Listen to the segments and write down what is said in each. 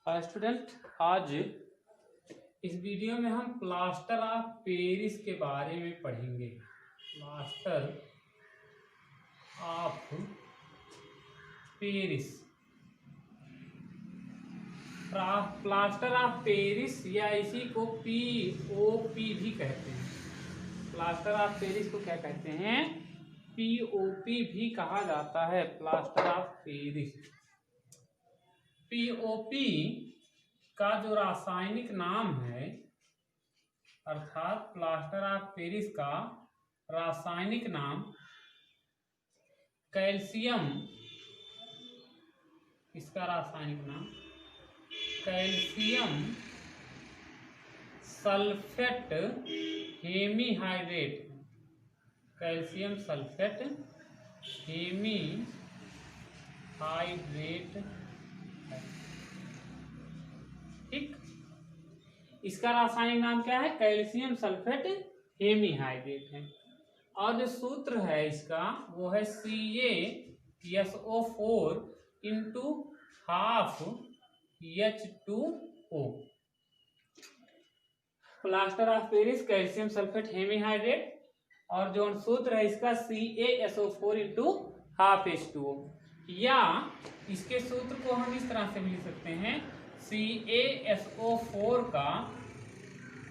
Student, आज इस video में हम प्लास्टर ऑफ पेरिस के बारे में पढ़ेंगे। Plaster of Paris, plaster of Paris या इसी को पीओपी भी कहते हैं। प्लास्टर ऑफ पेरिस को क्या कहते हैं? पीओपी भी कहा जाता है। प्लास्टर ऑफ पेरिस, पीओपी का जो रासायनिक नाम है, अर्थात प्लास्टर ऑफ पेरिस का रासायनिक नाम कैल्शियम, इसका रासायनिक नाम calcium sulphate hemihydrate, calcium sulphate hemihydrate. ठीक, इसका रासायनिक नाम क्या है? कैल्शियम सल्फेट हेमीहाइड्रेट है। और जो सूत्र है इसका वो है CaSO4 into half H2O। Plaster of Paris calcium sulphate hemihydrate, और जो सूत्र है इसका CaSO4 इंटू हाफ H2O। या इसके सूत्र को हम इस तरह से भी लिख सकते हैं, CaSO4 का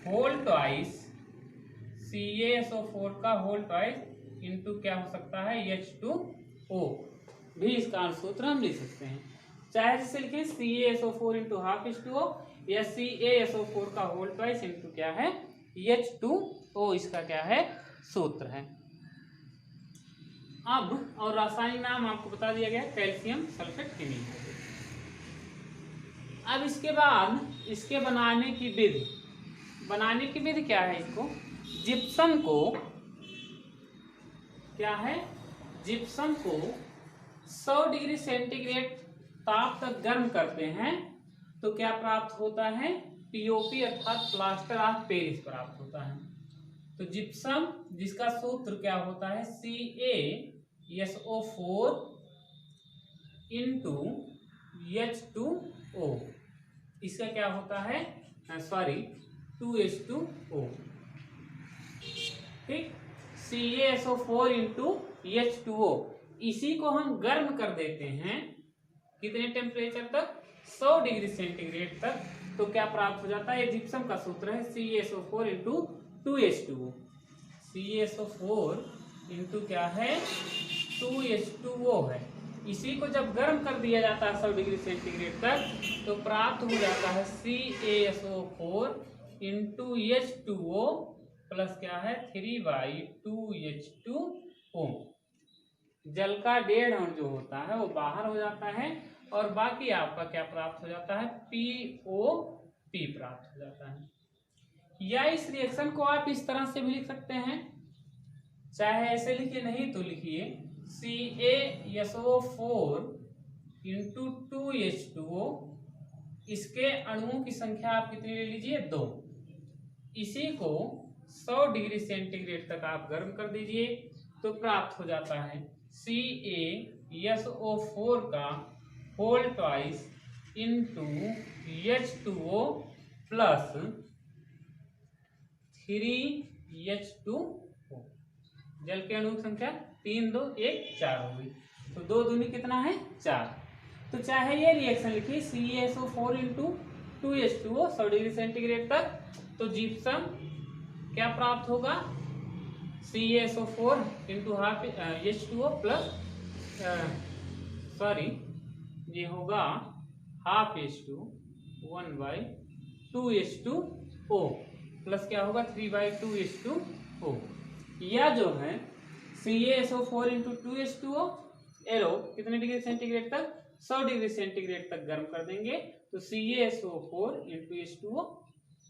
होल ट्वाइस, CaSO4 का होल ट्वाइस इंटू क्या हो सकता है? H2O भी इसका सूत्र हम लिख सकते हैं। चाहे जिसे लिखें CaSO4 इंटू हाफ H2O या CaSO4 का होल ट्वाइस इंटू क्या है? H2O, इसका क्या है? सूत्र है। अब और रासायनिक नाम आपको बता दिया गया, कैल्शियम सल्फेट हेमीहाइड्रेट। अब इसके बाद इसके बनाने की विधि, बनाने की विधि क्या है? इसको जिप्सम को क्या है? जिप्सम को 100 डिग्री सेंटीग्रेड ताप तक गर्म करते हैं तो क्या प्राप्त होता है? पीओपी अर्थात प्लास्टर ऑफ पेरिस प्राप्त होता है। तो जिप्सम, जिसका सूत्र क्या होता है? CaSO4 इंटू H2O, इसका क्या होता है? 2H2O। ठीक, CaSO4 इंटू H2O, इसी को हम गर्म कर देते हैं कितने टेम्परेचर तक? 100 डिग्री सेंटीग्रेड तक। तो क्या प्राप्त हो जाता है? ये जिप्सम का सूत्र है CaSO4 into 2H2O। CaSO4 into क्या है? 2H2O है। इसी को जब गर्म कर दिया जाता है 100 डिग्री सेंटीग्रेड तक तो प्राप्त हो जाता है CaSO4 इंटू H2O प्लस क्या है? 3/2H2O। जल का 1.5 अणु जो होता है वो बाहर हो जाता है और बाकी आपका क्या प्राप्त हो जाता है? POP प्राप्त हो जाता है। या इस रिएक्शन को आप इस तरह से भी लिख सकते हैं, चाहे ऐसे लिखिए, नहीं तो लिखिए CaSO4 इंटू 2H2O, इसके अणुओं की संख्या आप कितनी ले लीजिए? 2। इसी को 100 डिग्री सेंटीग्रेड तक आप गर्म कर दीजिए तो प्राप्त हो जाता है CaSO4 का whole twice into H2O plus 3H2O। जल के अणु की संख्या 3, 2, 1, 4 हो गई। तो 2 दूनी कितना है? 4। तो चाहे ये रिएक्शन लिखिए CaSO4 into 2H2O 100 degree centigrade तक, तो जिप्सम क्या प्राप्त होगा? CaSO4 into half H2O plus ये होगा हाफ H2 1/2H2O प्लस क्या होगा? 3/2H2O। या जो है CaSO4 इंटू 2H2O एरो कितने डिग्री सेंटीग्रेड तक? 100 डिग्री सेंटीग्रेड तक गर्म कर देंगे तो CaSO4 into H2O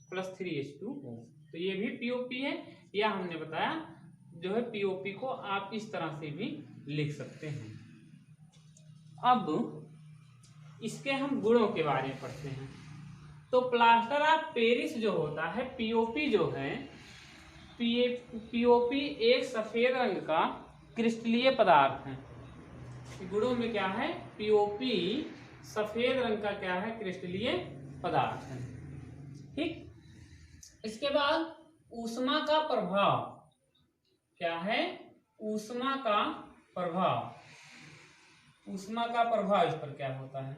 plus 3H2O। तो ये भी पीओपी है। या हमने बताया जो है पीओपी को आप इस तरह से भी लिख सकते हैं। अब इसके हम गुणों के बारे में पढ़ते हैं। तो प्लास्टर ऑफ पेरिस जो होता है, पीओपी जो है, पीओपी एक सफेद रंग का क्रिस्टलीय पदार्थ है। गुणों में क्या है? पीओपी सफेद रंग का क्या है? क्रिस्टलीय पदार्थ है। ठीक, इसके बाद ऊष्मा का प्रभाव क्या है? ऊष्मा का प्रभाव, ऊष्मा का प्रभाव इस पर क्या होता है?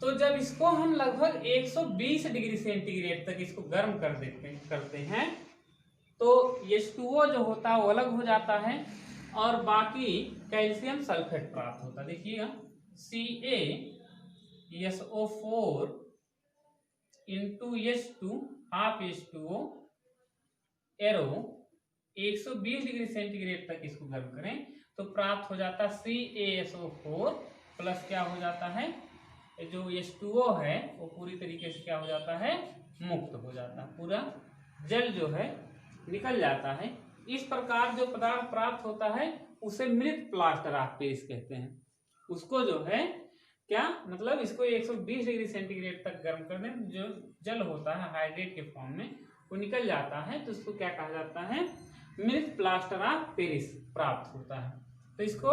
तो जब इसको हम लगभग 120 डिग्री सेंटीग्रेड तक इसको गर्म करते हैं तो H2O जो होता है वो अलग हो जाता है और बाकी कैल्शियम सल्फेट प्राप्त होता है। देखिएगा CaSO4 into H2 half H2O arrow 120 degree centigrade तक इसको गर्म करें तो प्राप्त हो जाता CaSO4 प्लस क्या हो जाता है, जो H2O है वो पूरी तरीके से क्या हो जाता है, मुक्त हो जाता है, पूरा जल जो है निकल जाता है। इस प्रकार जो पदार्थ प्राप्त होता है उसे मृत प्लास्टर ऑफ पेरिस कहते हैं। उसको जो है क्या मतलब, इसको 120 डिग्री सेंटीग्रेड तक गर्म करने जो जल होता है हाइड्रेट के फॉर्म में वो निकल जाता है तो उसको क्या कहा जाता है, मृत प्लास्टर ऑफ पेरिस प्राप्त होता है। तो इसको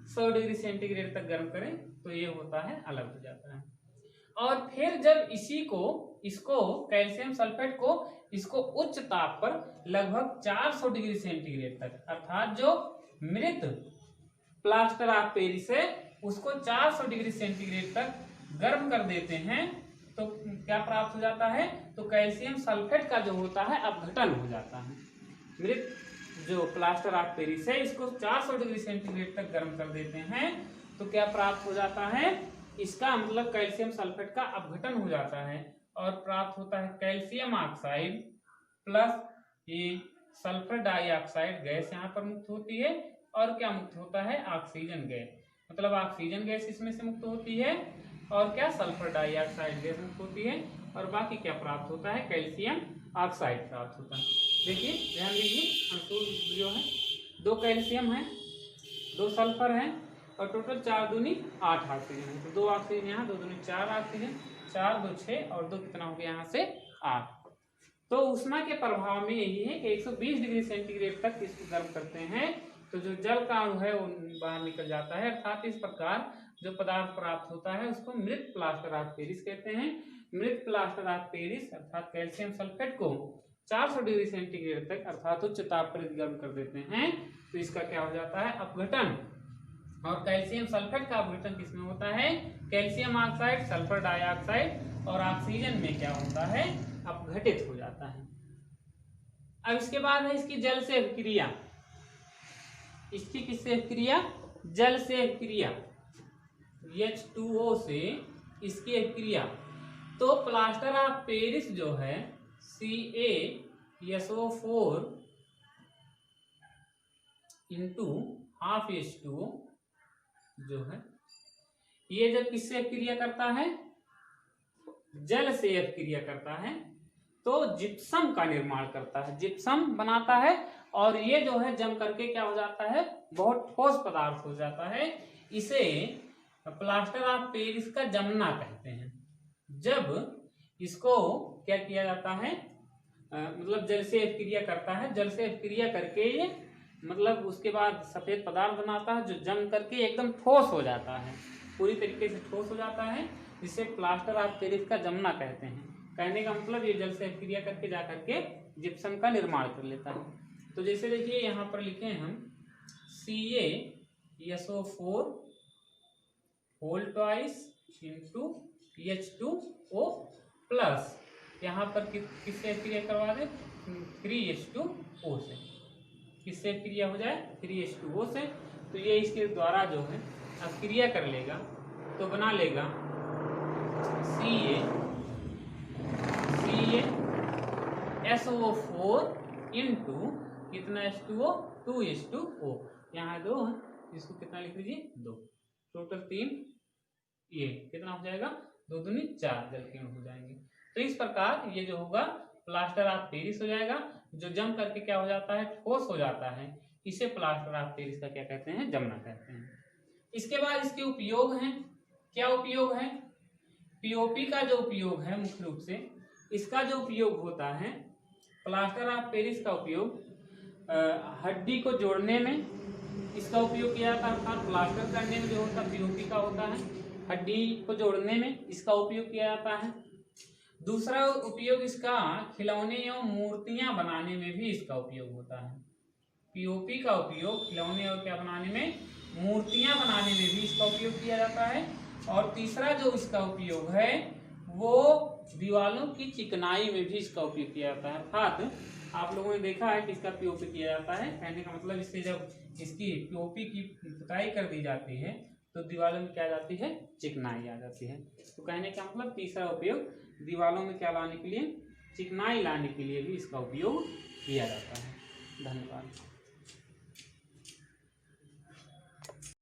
100 डिग्री सेंटीग्रेड तक गर्म करें तो ये होता है, अलग हो जाता है। और फिर जब इसको कैल्शियम सल्फेट को इसको उच्च ताप पर लगभग 400 डिग्री सेंटीग्रेड तक, अर्थात जो मृत प्लास्टर ऑफ पेरिस है उसको 400 डिग्री सेंटीग्रेड तक गर्म कर देते हैं तो क्या प्राप्त हो जाता है, तो कैल्शियम सल्फेट का जो होता है अपघटन हो जाता है। मृत जो प्लास्टर ऑफ पेरिस है इसको 400 डिग्री सेंटीग्रेड तक गर्म कर देते हैं तो क्या प्राप्त हो जाता है, इसका मतलब कैल्शियम सल्फेट का अपघटन हो जाता है और प्राप्त होता है कैल्शियम ऑक्साइड प्लस ये सल्फर डाइऑक्साइड गैस यहाँ पर मुक्त होती है और क्या मुक्त होता है, ऑक्सीजन गैस, मतलब ऑक्सीजन गैस इसमें से मुक्त होती है और क्या सल्फर डाइऑक्साइड गैस मुक्त होती है और बाकी क्या प्राप्त होता है, कैल्शियम ऑक्साइड प्राप्त होता है। देखिए ध्यान दीजिए, अंशुल जो है 2 कैल्शियम है, 2 सल्फर है और टोटल 4 दूनी 8 ऑक्सीजन है। तो 2 ऑक्सीजन यहाँ, 2 दूनी 4 ऑक्सीजन, 4 2 6 और 2 कितना हो गया यहाँ से 8। तो ऊष्मा के प्रभाव में यही है कि 120 डिग्री सेंटीग्रेड तक इसको गर्म करते हैं तो जो जल का अणु है वो बाहर निकल जाता है, अर्थात इस प्रकार जो पदार्थ प्राप्त होता है उसको मृत प्लास्टर ऑफ पेरिस कहते हैं। मृत प्लास्टर ऑफ पेरिस अर्थात कैल्शियम सल्फेट को 400 डिग्री सेंटीग्रेड तक अर्थात उच्च ताप पर गर्म कर देते हैं तो इसका क्या हो जाता है, अपघटन। और कैल्शियम सल्फेट का अपघटन किसमें होता है, कैल्शियम ऑक्साइड, सल्फर डाइऑक्साइड और ऑक्सीजन में क्या होता है, अपघटित हो जाता है। अब इसके बाद है इसकी जल से अभिक्रिया। इसकी किससे अभिक्रिया, जल से अभिक्रिया, H2O से इसकी अभिक्रिया। तो प्लास्टर ऑफ पेरिस जो है CaSO4 इंटू हाफ H2O जो है ये जब किससे अभिक्रिया करता है, जल से अभिक्रिया करता है तो जिप्सम का निर्माण करता है, जिप्सम बनाता है और ये जो है जम करके क्या हो जाता है, बहुत ठोस पदार्थ हो जाता है। इसे प्लास्टर ऑफ पेरिस का जमना कहते हैं। जब इसको क्या किया जाता है, मतलब जल से अभिक्रिया करता है, जल से अभिक्रिया करके ये मतलब उसके बाद सफेद पदार्थ बनाता है जो जम करके एकदम ठोस हो जाता है, पूरी तरीके से ठोस हो जाता है, जिसे प्लास्टर ऑफ पेरिस का जमना कहते हैं। कहने का मतलब ये जल से अभिक्रिया करके जा करके जिप्सम का निर्माण कर लेता है। तो जैसे देखिए यहाँ पर लिखे हैं हम CaSO4 whole twice into H2O plus यहाँ पर किससे क्रिया करवा दे, 3H2O से, किससे क्रिया हो जाए, 3H2O से। तो ये इसके द्वारा जो है अब क्रिया कर लेगा तो बना लेगा CaSO4 इंटू कितना H2O, 2H2O, यहाँ 2 है, इसको कितना लिख लीजिए 2, टोटल 3, ये कितना हो जाएगा 2 दूनी 4 जल के अणु हो जाएंगे। तो इस प्रकार ये जो होगा प्लास्टर ऑफ पेरिस हो जाएगा, जो जम करके क्या हो जाता है, ठोस हो जाता है, इसे प्लास्टर ऑफ पेरिस का क्या कहते हैं, जमना कहते हैं। इसके बाद इसके उपयोग हैं, क्या उपयोग है, पीओपी का जो उपयोग है मुख्य रूप से, इसका जो उपयोग होता है प्लास्टर ऑफ पेरिस का उपयोग हड्डी को जोड़ने में इसका उपयोग किया जाता है, अर्थात प्लास्टर करने में जो होता है पीओपी का होता है। हड्डी को जोड़ने में इसका उपयोग किया जाता है। दूसरा उपयोग इसका खिलौने एवं मूर्तियां बनाने में भी इसका उपयोग होता है। पीओपी का उपयोग खिलौने और क्या बनाने में, मूर्तियां बनाने में भी इसका उपयोग किया जाता है। और तीसरा जो इसका उपयोग है वो दीवालों की चिकनाई में भी इसका उपयोग किया जाता है। अर्थात आप लोगों ने देखा है कि इसका पीओपी किया जाता है, कहने का मतलब इससे जब इसकी पीओपी की पुताई कर दी जाती है तो दीवालों में क्या आ जाती है, चिकनाई आ जाती है। तो कहने का मतलब तीसरा उपयोग दीवालों में क्या लाने के लिए, चिकनाई लाने के लिए भी इसका उपयोग किया जाता है। धन्यवाद।